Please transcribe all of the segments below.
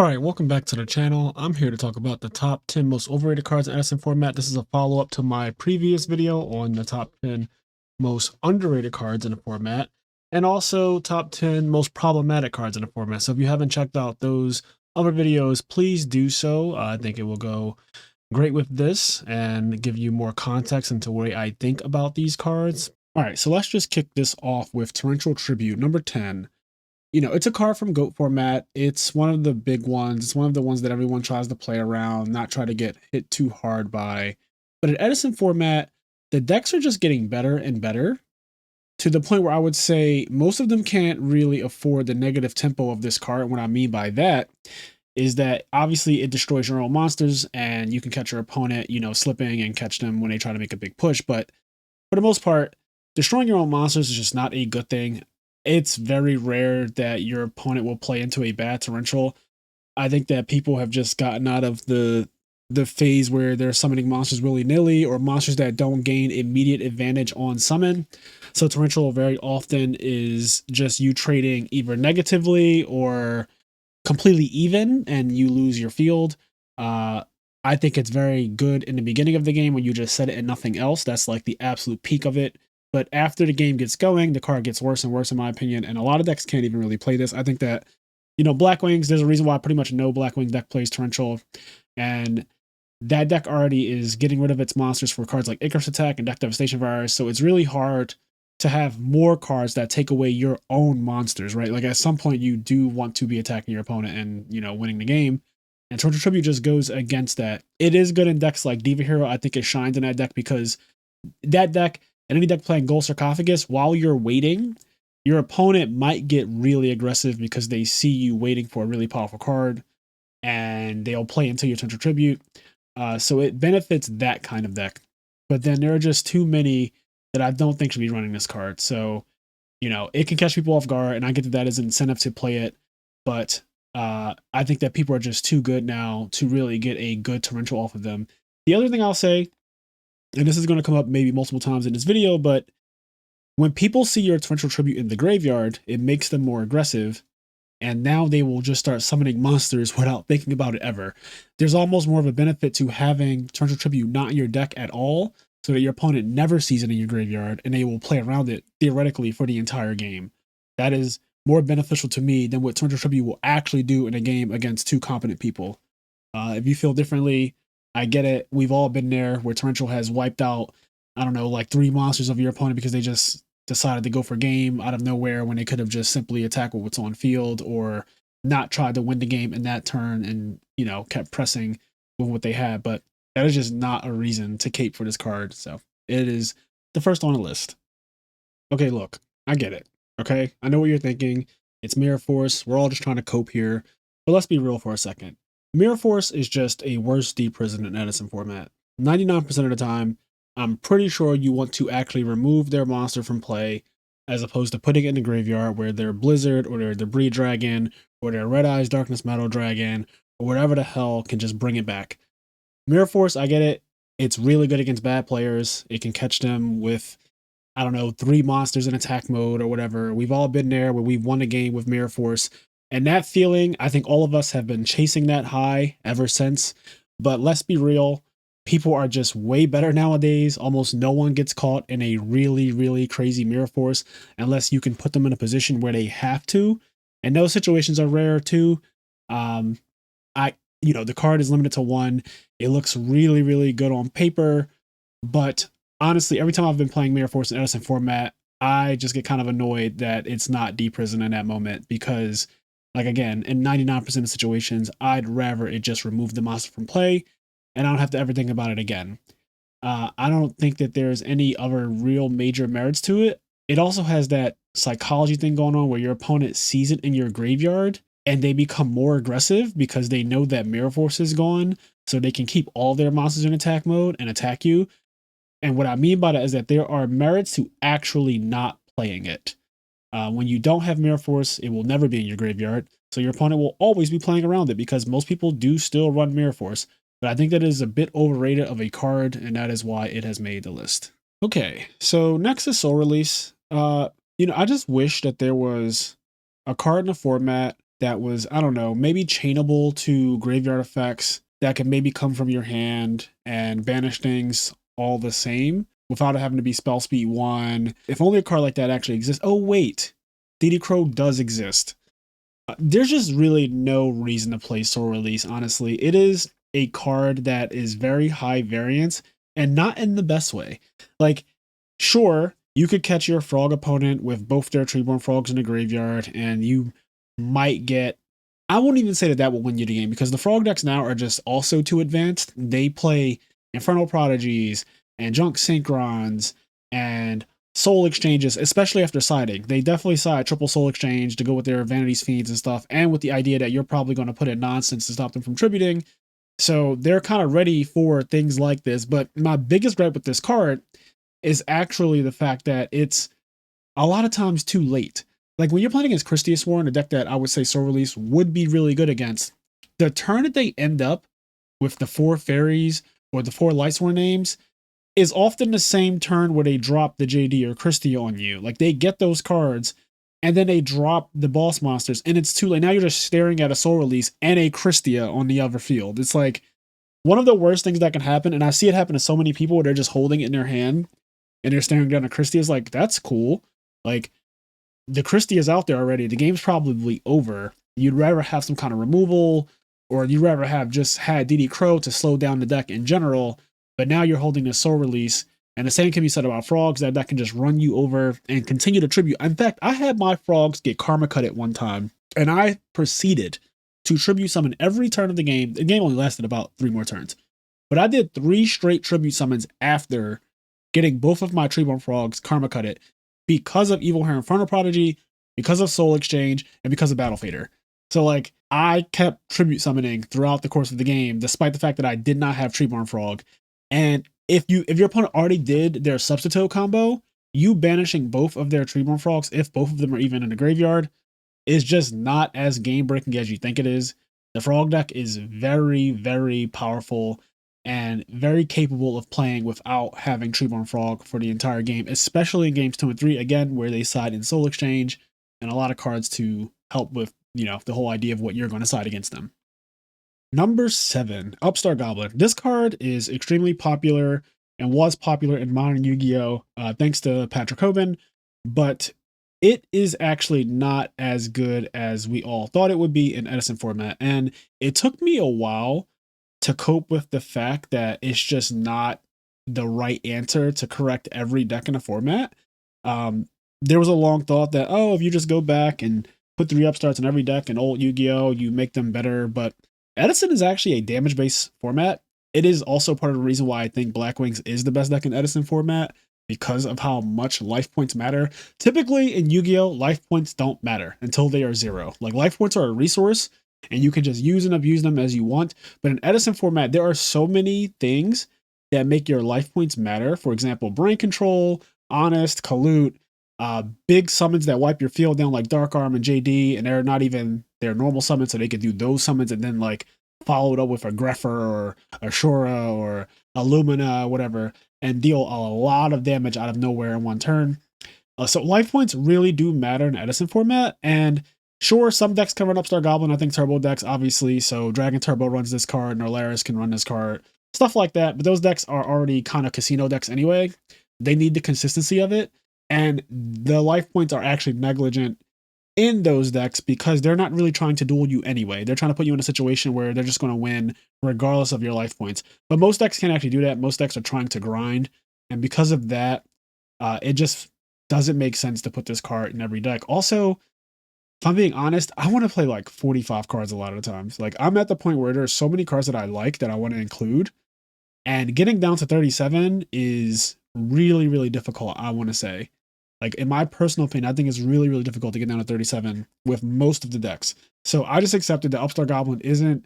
Alright, welcome back to the channel. I'm here to talk about the top 10 most overrated cards in Edison format. This is a follow-up to my previous video on the top 10 most underrated cards in the format, and also top 10 most problematic cards in the format. So if you haven't checked out those other videos, please do so. I think it will go great with this and give you more context into the way I think about these cards. Alright, so let's just kick this off with Torrential Tribute, number 10. It's a card from GOAT format. It's one of the big ones. It's one of the ones that everyone tries to play around, not try to get hit too hard by. But in Edison format, the decks are just getting better and better to the point where I would say most of them can't really afford the negative tempo of this card. And what I mean by that is that obviously it destroys your own monsters and you can catch your opponent, slipping and catch them when they try to make a big push. But for the most part, destroying your own monsters is just not a good thing. It's very rare that your opponent will play into a bad torrential. I think that people have just gotten out of the phase where they're summoning monsters willy-nilly or monsters that don't gain immediate advantage on summon. So torrential very often is just you trading either negatively or completely even and you lose your field. I think it's very good in the beginning of the game when you just set it and nothing else. That's like the absolute peak of it. But after the game gets going, the card gets worse and worse, in my opinion. And a lot of decks can't even really play this. I think that, Blackwings, there's a reason why pretty much no Blackwing deck plays Torrential. And that deck already is getting rid of its monsters for cards like Icarus Attack and Deck Devastation Virus. So it's really hard to have more cards that take away your own monsters, right? Like at some point, you do want to be attacking your opponent and, winning the game. And Torrential Tribute just goes against that. It is good in decks like Diva Hero. I think it shines in that deck because that deck and any deck playing Gold Sarcophagus, while you're waiting, your opponent might get really aggressive because they see you waiting for a really powerful card and they'll play until your Torrential Tribute. So it benefits that kind of deck. But then there are just too many that I don't think should be running this card. So, it can catch people off guard, and I get that as an incentive to play it. But I think that people are just too good now to really get a good torrential off of them. The other thing I'll say, and this is going to come up maybe multiple times in this video, but when people see your torrential tribute in the graveyard, it makes them more aggressive. And now they will just start summoning monsters without thinking about it ever. There's almost more of a benefit to having torrential tribute not in your deck at all, so that your opponent never sees it in your graveyard and they will play around it theoretically for the entire game. That is more beneficial to me than what torrential tribute will actually do in a game against two competent people. If you feel differently, I get it. We've all been there where torrential has wiped out, I don't know, like 3 monsters of your opponent because they just decided to go for game out of nowhere when they could have just simply attacked with what's on field or not tried to win the game in that turn and, kept pressing with what they had. But that is just not a reason to cape for this card. So it is the first on the list. Okay, look, I get it. Okay, I know what you're thinking. It's Mirror Force. We're all just trying to cope here. But let's be real for a second. Mirror Force is just a worse deep prison in Edison format. 99% of the time, I'm pretty sure you want to actually remove their monster from play as opposed to putting it in the graveyard where their Blizzard or their Debris Dragon or their Red Eyes Darkness Metal Dragon or whatever the hell can just bring it back. Mirror Force, I get it. It's really good against bad players. It can catch them with, I don't know, 3 monsters in attack mode or whatever. We've all been there where we've won a game with Mirror Force. And that feeling, I think all of us have been chasing that high ever since. But let's be real. People are just way better nowadays. Almost no one gets caught in a really, really crazy Mirror Force unless you can put them in a position where they have to. And those situations are rare too. The card is limited to 1. It looks really, really good on paper. But honestly, every time I've been playing Mirror Force in Edison format, I just get kind of annoyed that it's not deep prison in that moment because, like, again, in 99% of situations, I'd rather it just remove the monster from play and I don't have to ever think about it again. I don't think that there's any other real major merits to it. It also has that psychology thing going on where your opponent sees it in your graveyard and they become more aggressive because they know that Mirror Force is gone, so they can keep all their monsters in attack mode and attack you. And what I mean by that is that there are merits to actually not playing it. When you don't have Mirror Force, it will never be in your graveyard, so your opponent will always be playing around it because most people do still run Mirror Force. But I think that is a bit overrated of a card, and that is why it has made the list. Okay, so next is Soul Release. I just wish that there was a card in the format that was, I don't know, maybe chainable to graveyard effects that could maybe come from your hand and banish things all the same without it having to be spell speed 1. If only a card like that actually exists. Oh, wait. DD Crow does exist. There's just really no reason to play Soul Release, honestly. It is a card that is very high variance and not in the best way. Like, sure, you could catch your frog opponent with both their Treeborn Frogs in the graveyard, and you might get. I won't even say that that will win you the game because the frog decks now are just also too advanced. They play Infernal Prodigies and Junk Synchrons and soul exchanges, especially after siding. They definitely side triple soul exchange to go with their vanities feeds and stuff, and with the idea that you're probably going to put in nonsense to stop them from tributing. So they're kind of ready for things like this. But my biggest gripe with this card is actually the fact that it's a lot of times too late. Like when you're playing against Christiasworn, a deck that I would say Soul Release would be really good against, the turn that they end up with the 4 fairies or the 4 Lightsworn names is often the same turn where they drop the JD or Christia on you. Like they get those cards and then they drop the boss monsters and it's too late. Now you're just staring at a Soul Release and a Christia on the other field. It's like one of the worst things that can happen. And I see it happen to so many people where they're just holding it in their hand and they're staring down at Christia. It's like, that's cool. Like the Christia is out there already. The game's probably over. You'd rather have some kind of removal or you'd rather have just had DD Crow to slow down the deck in general. But now you're holding a Soul Release, and the same can be said about frogs, that can just run you over and continue to tribute. In fact, I had my frogs get karma cut at one time, and I proceeded to tribute summon every turn of the game. The game only lasted about 3 more turns, but I did 3 straight tribute summons after getting both of my Treeborn Frogs karma cut it because of Evil Hair Infernal Prodigy, because of Soul Exchange, and because of Battle Fader. So like I kept tribute summoning throughout the course of the game, despite the fact that I did not have Treeborn Frog. And if your opponent already did their Substitute combo, you banishing both of their Treeborn Frogs, if both of them are even in the graveyard, is just not as game breaking as you think it is. The Frog deck is very, very powerful and very capable of playing without having Treeborn Frog for the entire game, especially in games 2 and 3, again, where they side in Soul Exchange and a lot of cards to help with, the whole idea of what you're going to side against them. Number 7, Upstart Goblin. This card is extremely popular and was popular in modern Yu-Gi-Oh! Thanks to Patrick Hoban, but it is actually not as good as we all thought it would be in Edison format. And it took me a while to cope with the fact that it's just not the right answer to correct every deck in a format. There was a long thought that, if you just go back and put 3 Upstarts in every deck in old Yu-Gi-Oh! You make them better, but Edison is actually a damage-based format. It is also part of the reason why I think Black Wings is the best deck in Edison format, because of how much life points matter. Typically in Yu-Gi-Oh, life points don't matter until they are 0. Like life points are a resource and you can just use and abuse them as you want. But in Edison format, there are so many things that make your life points matter. For example, brain control, honest, collude, big summons that wipe your field down like Dark Arm and JD, and they're not even their normal summons, so they could do those summons and then like follow it up with a Greffer or a Shura or a Lumina, whatever, and deal a lot of damage out of nowhere in one turn. So life points really do matter in Edison format, and sure, some decks can run Upstart Goblin. I think Turbo decks, obviously, so Dragon Turbo runs this card, Norlaris can run this card, stuff like that, but those decks are already kind of casino decks anyway. They need the consistency of it, and the life points are actually negligent in those decks because they're not really trying to duel you anyway. They're trying to put you in a situation where they're just going to win regardless of your life points. But most decks can't actually do that. Most decks are trying to grind, and because of that, it just doesn't make sense to put this card in every deck. Also, if I'm being honest, I want to play like 45 cards a lot of times. Like I'm at the point where there's so many cards that I like that I want to include, and getting down to 37 is really, really difficult, I want to say. Like in my personal opinion, I think it's really, really difficult to get down to 37 with most of the decks. So I just accepted that Upstart Goblin isn't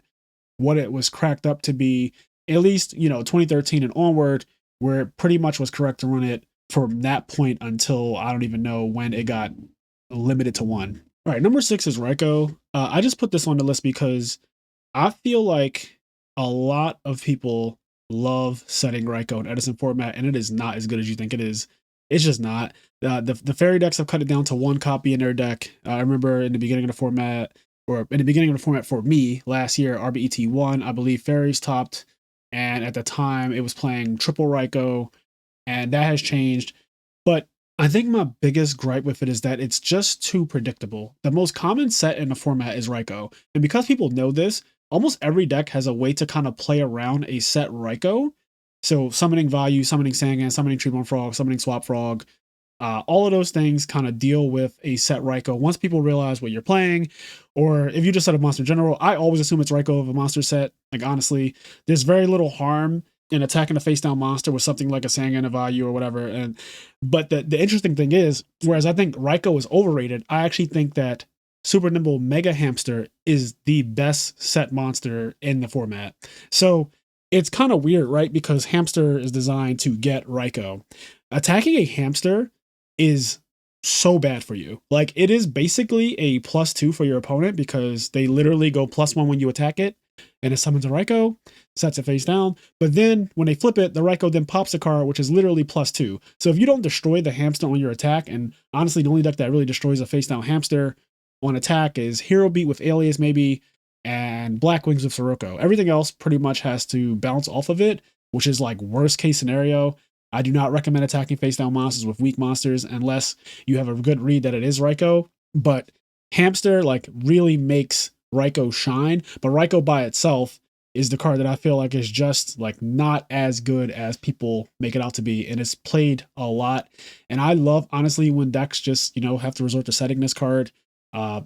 what it was cracked up to be, at least, 2013 and onward, where it pretty much was correct to run it from that point until I don't even know when it got limited to 1. All right, number 6 is Ryko. I just put this on the list because I feel like a lot of people love setting Ryko in Edison format, and it is not as good as you think it is. It's just not. The fairy decks have cut it down to 1 copy in their deck. I remember in the beginning of the format, or in the beginning of the format for me last year, RBET1, I believe Fairies topped, and at the time it was playing triple Ryko, and that has changed. But I think my biggest gripe with it is that it's just too predictable. The most common set in the format is Ryko, and because people know this, almost every deck has a way to kind of play around a set Ryko. So summoning Value, summoning Sangan, summoning Treeborn Frog, summoning Swap Frog, all of those things kind of deal with a set Ryko once people realize what you're playing, or if you just set a monster in general. I always assume it's Ryko of a monster set. Like, honestly, there's very little harm in attacking a face down monster with something like a Sangan, a Value, or whatever. But the interesting thing is, whereas I think Ryko is overrated, I actually think that Super Nimble Mega Hamster is the best set monster in the format. So it's kind of weird, right? Because Hamster is designed to get Ryko. Attacking a Hamster is so bad for you. Like, it is basically a +2 for your opponent because they literally go +1 when you attack it, and it summons a Ryko, sets it face down. But then when they flip it, the Ryko then pops a card, which is literally +2. So if you don't destroy the hamster on your attack, and honestly, the only deck that really destroys a face down hamster on attack is Hero Beat with Alias, maybe, and Black Wings with Sirocco. Everything else pretty much has to bounce off of it, which is like worst case scenario. I do not recommend attacking face down monsters with weak monsters unless you have a good read that it is Ryko. But Hamster like really makes Ryko shine. But Ryko by itself is the card that I feel like is just like not as good as people make it out to be, and it's played a lot. And I love, honestly, when decks just, you know, have to resort to setting this card.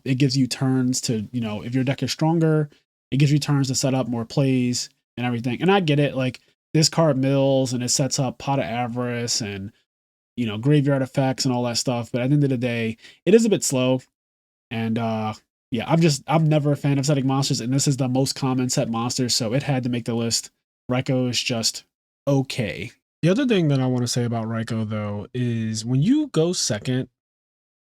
It gives you turns to, you know, if your deck is stronger, it gives you turns to set up more plays and everything. And I get it, like, this card mills and it sets up Pot of Avarice and, you know, graveyard effects and all that stuff. But at the end of the day, it is a bit slow. And yeah, I'm never a fan of setting monsters, and this is the most common set monster, so it had to make the list. Ryko is just okay. The other thing that I want to say about Ryko, though, is when you go second,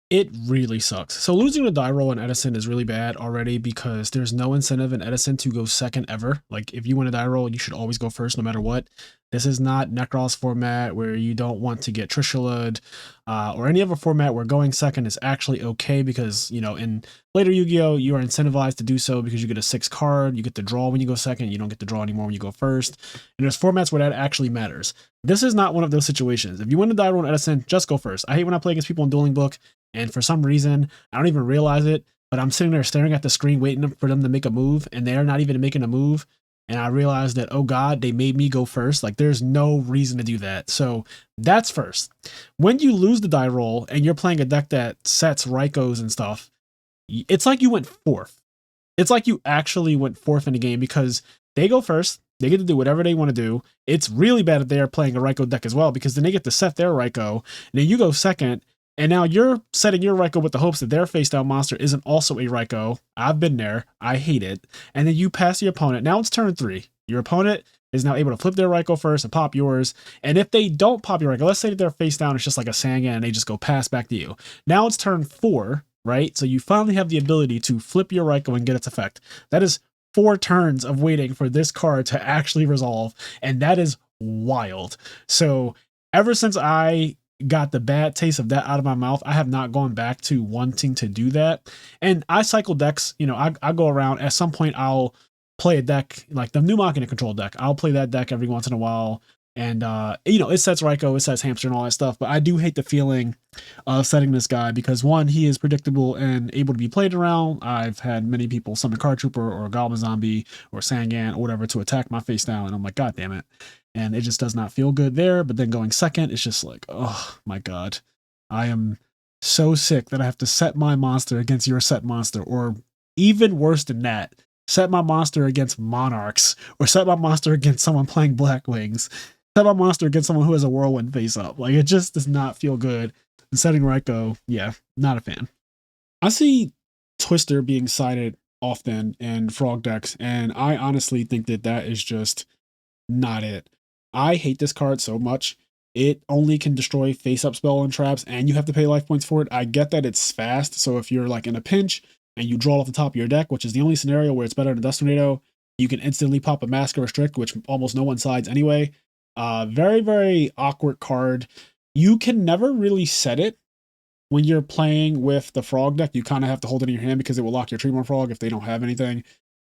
it really sucks. So losing the die roll in Edison is really bad already because there's no incentive in Edison to go second ever. Like, if you win a die roll, you should always go first no matter what. This is not Necros format where you don't want to get Trishula'd or any other format where going second is actually okay because, you know, in later Yu-Gi-Oh! You are incentivized to do so because you get a 6 card, you get to draw when you go second, you don't get to draw anymore when you go first. And there's formats where that actually matters. This is not one of those situations. If you win a die roll in Edison, just go first. I hate when I play against people in Dueling Book, and for some reason, I don't even realize it, but I'm sitting there staring at the screen waiting for them to make a move, and they're not even making a move. And I realized that, oh God, they made me go first. Like, there's no reason to do that. So that's first. When you lose the die roll and you're playing a deck that sets Rykos and stuff, it's like you went fourth. It's like you actually went fourth in the game because they go first. They get to do whatever they want to do. It's really bad if they are playing a Ryko deck as well because then they get to set their Ryko. And then you go second. And now you're setting your Ryko with the hopes that their face down monster isn't also a Ryko. I've been there. I hate it. And then you pass your opponent. Now it's turn 3. Your opponent is now able to flip their Ryko first and pop yours. And if they don't pop your Ryko, let's say that their face down is just like a Sangan and they just go pass back to you. Now it's turn 4, right? So you finally have the ability to flip your Ryko and get its effect. That is 4 turns of waiting for this card to actually resolve. And that is wild. So ever since I got the bad taste of that out of my mouth, I have not gone back to wanting to do that. And I cycle decks, you know, I go around, at some point I'll play a deck like the new Machina Control deck. I'll play that deck every once in a while. And, you know, it sets Ryko, it sets Hamster and all that stuff. But I do hate the feeling of setting this guy because, one, he is predictable and able to be played around. I've had many people summon Card Trooper or Goblin Zombie or Sangan or whatever to attack my face down. And I'm like, God damn it. And it just does not feel good there. But then going second, it's just like, oh my God, I am so sick that I have to set my monster against your set monster, or even worse than that, set my monster against Monarchs, or set my monster against someone playing Black Wings, set my monster against someone who has a Whirlwind face up. Like, it just does not feel good. And setting Ryko, yeah, not a fan. I see Twister being cited often in Frog decks, and I honestly think that that is just not it. I hate this card so much. It only can destroy face-up spell and traps, and you have to pay life points for it. I get that it's fast, so if you're like in a pinch and you draw off the top of your deck, which is the only scenario where it's better than Dust Tornado, you can instantly pop a Mask or Restrict, which almost no one sides anyway. Very, very awkward card. You can never really set it when you're playing with the frog deck, you kind of have to hold it in your hand because it will lock your Tremor Frog if they don't have anything.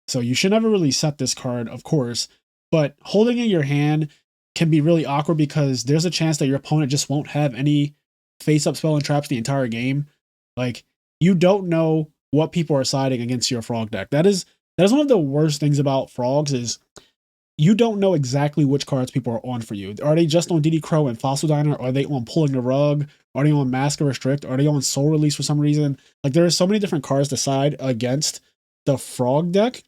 So you should never really set this card, of course, but holding it in your hand can be really awkward because there's a chance that your opponent just won't have any face-up spell and traps the entire game. Like, you don't know what people are siding against your frog deck. That is one of the worst things about frogs is you don't know exactly which cards people are on for you. Are they just on DD Crow and Fossil Diner? Are they on Pulling the Rug? Are they on Mask and Restrict? Are they on Soul Release for some reason? Like, there are so many different cards to side against the frog deck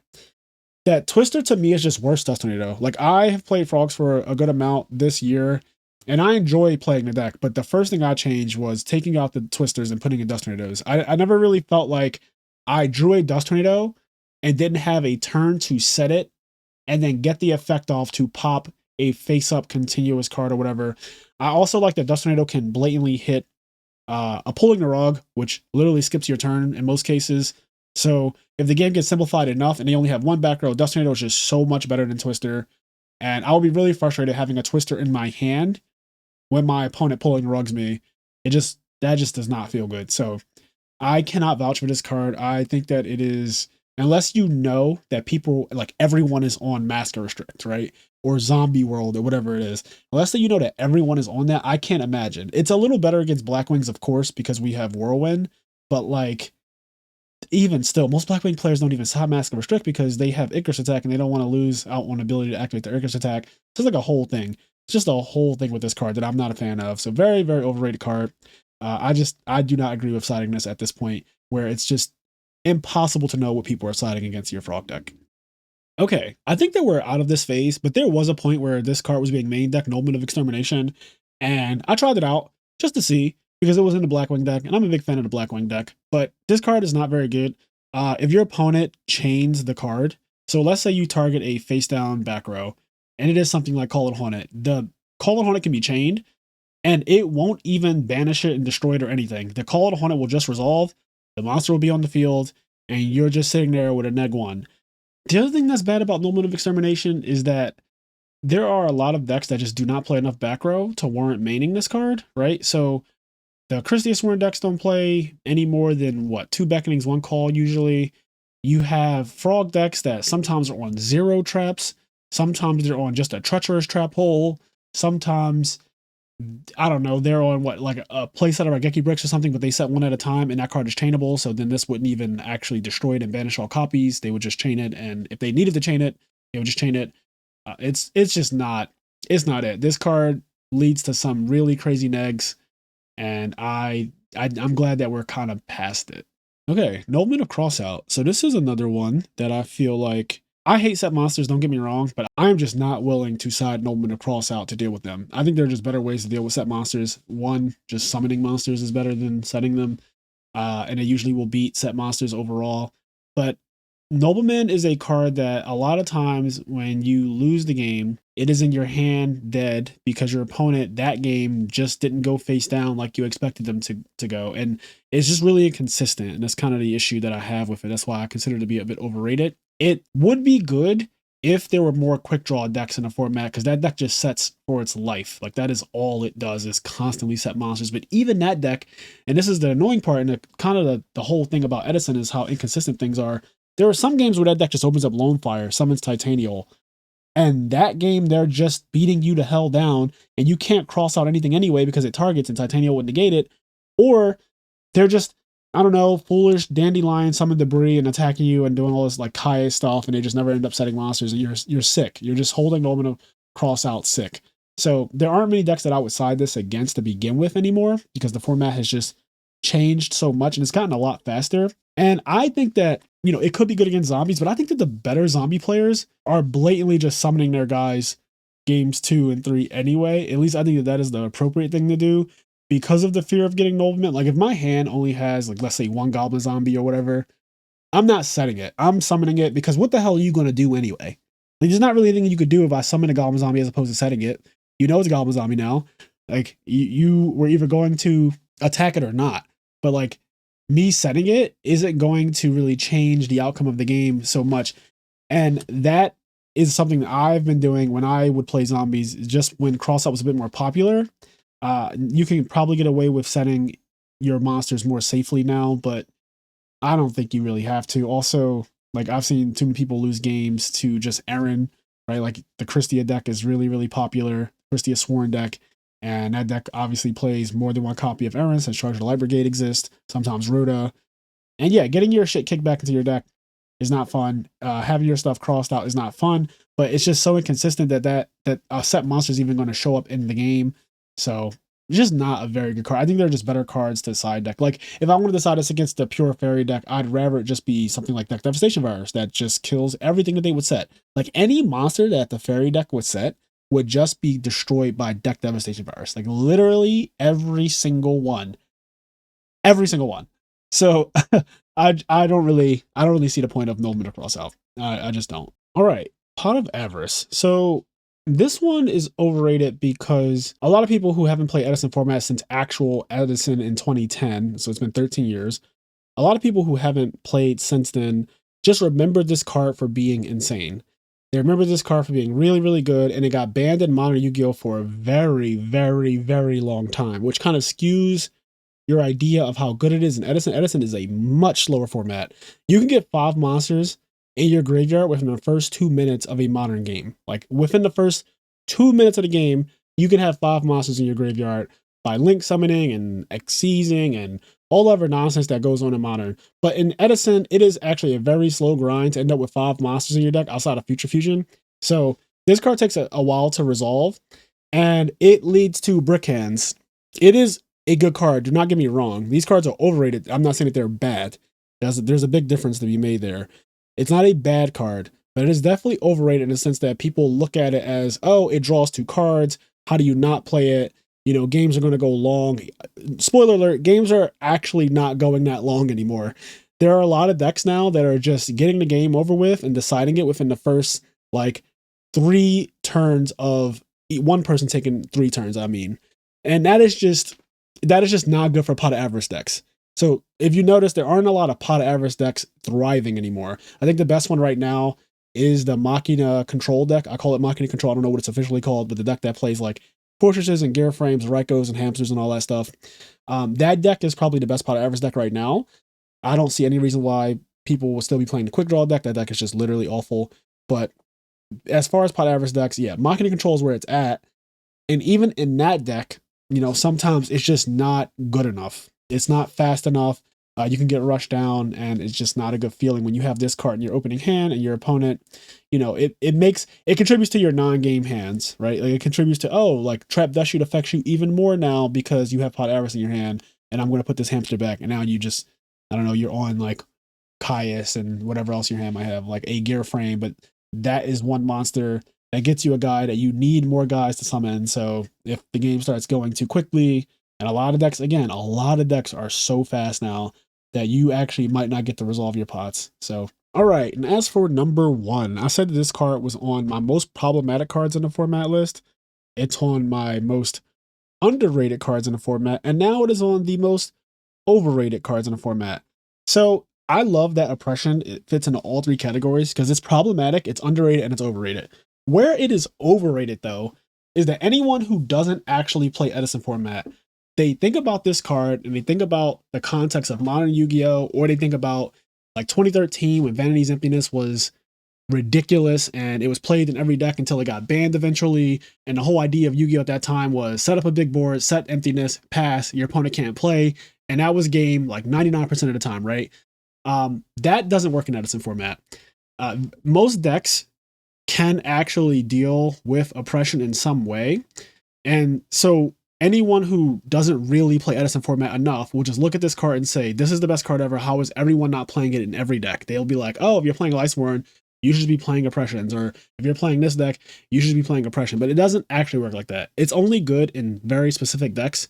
that Twister to me is just worse Dust Tornado. Like, I have played frogs for a good amount this year, and I enjoy playing the deck, but the first thing I changed was taking out the Twisters and putting in Dust Tornadoes. I never really felt like I drew a Dust Tornado and didn't have a turn to set it and then get the effect off to pop a face-up continuous card or whatever. I also like that Dust Tornado can blatantly hit a Pulling the Rug, which literally skips your turn in most cases. So if the game gets simplified enough and they only have one back row, Dust Tornado is just so much better than Twister. And I will be really frustrated having a Twister in my hand when my opponent Pulling Rugs me. That just does not feel good. So I cannot vouch for this card. I think that it is, unless you know that people, like everyone is on Master Restrict, right? Or Zombie World or whatever it is. Unless that you know that everyone is on that, I can't imagine. It's a little better against Blackwings, of course, because we have Whirlwind. But like, even still, most Blackwing players don't even have Mask and Restrict because they have Icarus attack and they don't want to lose out on ability to activate their Icarus attack. So it's like a whole thing. It's just a whole thing with this card that I'm not a fan of. So very, very overrated card. I do not agree with siding this at this point where it's just impossible to know what people are siding against your frog deck. Okay, I think that we're out of this phase, but there was a point where this card was being main deck, Nobleman of Extermination, and I tried it out just to see because it was in the Blackwing deck, and I'm a big fan of the Blackwing deck, but this card is not very good. If your opponent chains the card, so let's say you target a face down back row, and it is something like Call It Haunted. The Call It Haunted can be chained, and it won't even banish it and destroy it or anything. The Call It Haunted will just resolve, the monster will be on the field, and you're just sitting there with a -1. The other thing that's bad about Nobleman of Extermination is that there are a lot of decks that just do not play enough back row to warrant maining this card, right? So the Christian Sworn decks don't play any more than, what, 2 Beckonings, 1 Call usually. You have Frog decks that sometimes are on 0 traps. Sometimes they're on just a Treacherous Trap Hole. Sometimes, I don't know, they're on what, like a playset of Raigeki Bricks or something, but they set 1 at a time and that card is chainable. So then this wouldn't even actually destroy it and banish all copies. They would just chain it. And if they needed to chain it, they would just chain it. It's just not, it's not it. This card leads to some really crazy negs. And I'm glad that we're kind of past it. Okay, Nobleman of Crossout. So this is another one that I feel like, I hate set monsters, don't get me wrong, but I'm just not willing to side Nobleman of Crossout to deal with them. I think there are just better ways to deal with set monsters. One, just summoning monsters is better than setting them, and it usually will beat set monsters overall. But Nobleman is a card that a lot of times when you lose the game, it is in your hand dead because your opponent that game just didn't go face down like you expected them to go. And it's just really inconsistent. And that's kind of the issue that I have with it. That's why I consider it to be a bit overrated. It would be good if there were more quick draw decks in the format, because that deck just sets for its life. Like, that is all it does, is constantly set monsters. But even that deck, and this is the annoying part, and kind of the whole thing about Edison is how inconsistent things are. There are some games where that deck just opens up Lone Fire, summons Titanial, and that game they're just beating you to hell down, and you can't cross out anything anyway because it targets and Titanial would negate it. Or they're just, I don't know, foolish Dandelion summon debris and attacking you and doing all this like Kai stuff, and they just never end up setting monsters, and you're sick. You're just holding Nobleman of Crossout sick. So there aren't many decks that I would side this against to begin with anymore, because the format has just changed so much and it's gotten a lot faster. And I think that, you know, it could be good against zombies, but I think that the better zombie players are blatantly just summoning their guys games 2 and 3 anyway. At least I think that is the appropriate thing to do because of the fear of getting Nobleman. Like, if my hand only has, like, let's say 1 Goblin Zombie or whatever, I'm not setting it. I'm summoning it because what the hell are you going to do anyway? Like, there's not really anything you could do if I summon a Goblin Zombie as opposed to setting it. You know it's a Goblin Zombie now. Like, you were either going to attack it or not. But, like, me setting it isn't going to really change the outcome of the game so much. And that is something that I've been doing when I would play zombies, just when Crossout was a bit more popular. You can probably get away with setting your monsters more safely now, but I don't think you really have to. Also, like I've seen too many people lose games to just Aaron, right? Like the Christia deck is really, really popular, Christia Sworn deck. And that deck obviously plays more than one copy of Aaron, since Charge of the Light Brigade exists, sometimes Rhoda. And yeah, getting your shit kicked back into your deck is not fun. Having your stuff crossed out is not fun, but it's just so inconsistent that a set monster is even going to show up in the game. So it's just not a very good card. I think they're just better cards to side deck. Like if I want to decide this against the pure fairy deck, I'd rather it just be something like Deck Devastation Virus that just kills everything that they would set. Like any monster that the fairy deck would set would just be destroyed by Deck Devastation Virus. Like literally every single one. Every single one. So I don't really see the point of Nullman to Crossout. I just don't. All right, Pot of Avarice. So this one is overrated because a lot of people who haven't played Edison format since actual Edison in 2010, so it's been 13 years, a lot of people who haven't played since then just remember this card for being insane. They remember this card for being really, really good, and it got banned in Modern Yu-Gi-Oh! For a very, very, very long time, which kind of skews your idea of how good it is in Edison. Edison is a much slower format. You can get 5 monsters in your graveyard within the first 2 minutes of a modern game. Like within the first 2 minutes of the game, you can have 5 monsters in your graveyard by link summoning and seizing and all other nonsense that goes on in modern. But in Edison, it is actually a very slow grind to end up with 5 monsters in your deck outside of Future Fusion. So this card takes a while to resolve, and it leads to brick hands. It is a good card. Do not get me wrong. These cards are overrated. I'm not saying that they're bad. There's a big difference to be made there. It's not a bad card, but it is definitely overrated in the sense that people look at it as, oh, it draws 2 cards. How do you not play it? You know, games are going to go long. Spoiler alert, games are actually not going that long anymore. There are a lot of decks now that are just getting the game over with and deciding it within the first, like, 3 turns of one person taking 3 turns, I mean. And that is just not good for Pot of Avarice decks. So if you notice, there aren't a lot of Pot of Avarice decks thriving anymore. I think the best one right now is the Machina Control deck. I call it Machina Control. I don't know what it's officially called, but the deck that plays like Fortresses and Gear Frames, Rykos and Hamsters and all that stuff. That deck is probably the best Pot of Avarice deck right now. I don't see any reason why people will still be playing the Quick Draw deck. That deck is just literally awful. But as far as Pot of Avarice decks, yeah, Machina Control is where it's at. And even in that deck, you know, sometimes it's just not good enough. It's not fast enough. You can get rushed down, and it's just not a good feeling when you have this card in your opening hand and your opponent, you know, it contributes to your non-game hands, right? Like it contributes to, oh, like Trap Dust Shoot affects you even more now because you have Pot of Avarice in your hand, and I'm going to put this hamster back, and now you just, I don't know, you're on like Caius and whatever else your hand might have, like a Gear Frame, but that is one monster that gets you a guy that you need more guys to summon. So if the game starts going too quickly, and a lot of decks are so fast now that you actually might not get to resolve your pots. So, all right. And as for number 1, I said that this card was on my most problematic cards in the format list. It's on my most underrated cards in the format. And now it is on the most overrated cards in the format. So I love that Oppression. It fits into all 3 categories because it's problematic, it's underrated, and it's overrated. Where it is overrated, though, is that anyone who doesn't actually play Edison format, they think about this card and they think about the context of modern Yu-Gi-Oh! Or they think about like 2013 when Vanity's Emptiness was ridiculous and it was played in every deck until it got banned eventually. And the whole idea of Yu-Gi-Oh! At that time was set up a big board, set Emptiness, pass, your opponent can't play. And that was game like 99% of the time, right? That doesn't work in Edison format. Most decks can actually deal with Oppression in some way. And so anyone who doesn't really play Edison format enough will just look at this card and say, this is the best card ever. How is everyone not playing it in every deck? They'll be like, oh, if you're playing Lightsworn, you should be playing Oppressions. Or if you're playing this deck, you should be playing Oppression. But it doesn't actually work like that. It's only good in very specific decks.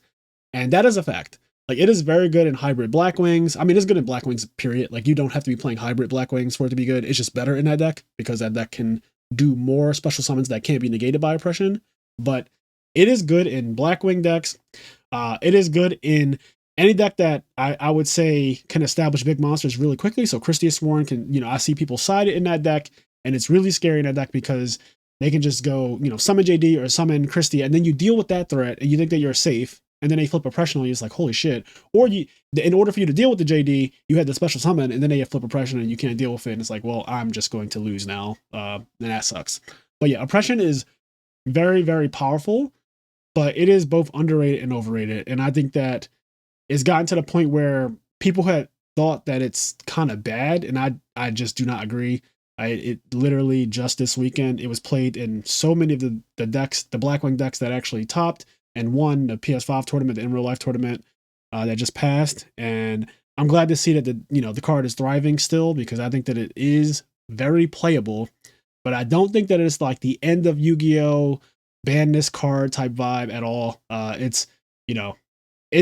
And that is a fact. Like, it is very good in hybrid Blackwings. I mean, it's good in Blackwings, period. Like, you don't have to be playing hybrid Blackwings for it to be good. It's just better in that deck because that deck can do more special summons that can't be negated by Oppression. But it is good in Blackwing decks. It is good in any deck that I would say can establish big monsters really quickly. So Christia Sworn can, you know, I see people side it in that deck, and it's really scary in that deck because they can just go, you know, summon JD or summon Christia, and then you deal with that threat and you think that you're safe. and then they flip oppression on you. It's like, holy shit. Or in order for you to deal with the JD, you had the special summon, and then they flip oppression and you can't deal with it. And it's like, well, I'm just going to lose now. And that sucks. But yeah, oppression is very, very powerful, but it is both underrated and overrated. And I think that it's gotten to the point where people had thought that it's kind of bad, and I just do not agree. It literally just this weekend, it was played in so many of the decks, the Blackwing decks that actually topped and won the PS5 tournament, the in real life tournament that just passed. And I'm glad to see that the card is thriving still, because I think that it is very playable. But I don't think that it's like the end of Yu-Gi-Oh! Ban this card type vibe at all. It's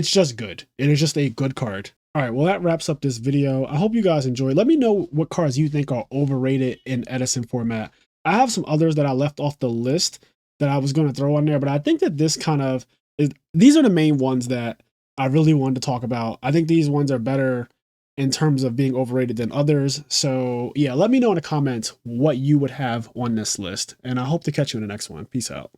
just good. It is just a good card. All right, well, that wraps up this video. I hope you guys enjoyed. Let me know what cards you think are overrated in Edison format. I have some others that I left off the list that I was going to throw on there, but I think that these are the main ones that I really wanted to talk about. I think these ones are better in terms of being overrated than others. So yeah, let me know in the comments what you would have on this list, and I hope to catch you in the next one. Peace out.